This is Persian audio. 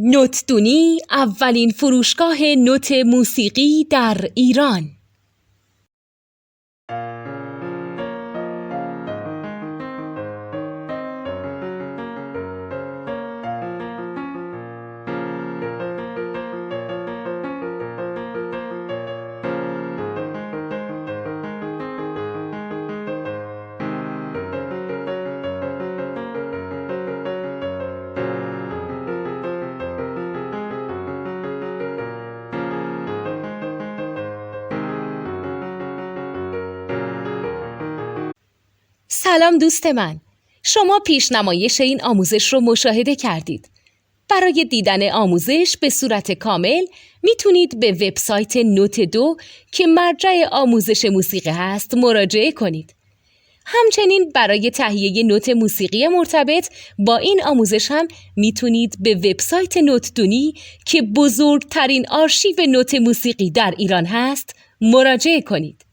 نوتدونی اولین فروشگاه نوت موسیقی در ایران. سلام دوست من، شما پیشنمایش این آموزش رو مشاهده کردید. برای دیدن آموزش به صورت کامل میتونید به وبسایت نوت2 که مرجع آموزش موسیقی هست مراجعه کنید. همچنین برای تهیه نوت موسیقی مرتبط با این آموزش هم میتونید به وبسایت نوتدونی که بزرگترین آرشیو نوت موسیقی در ایران هست مراجعه کنید.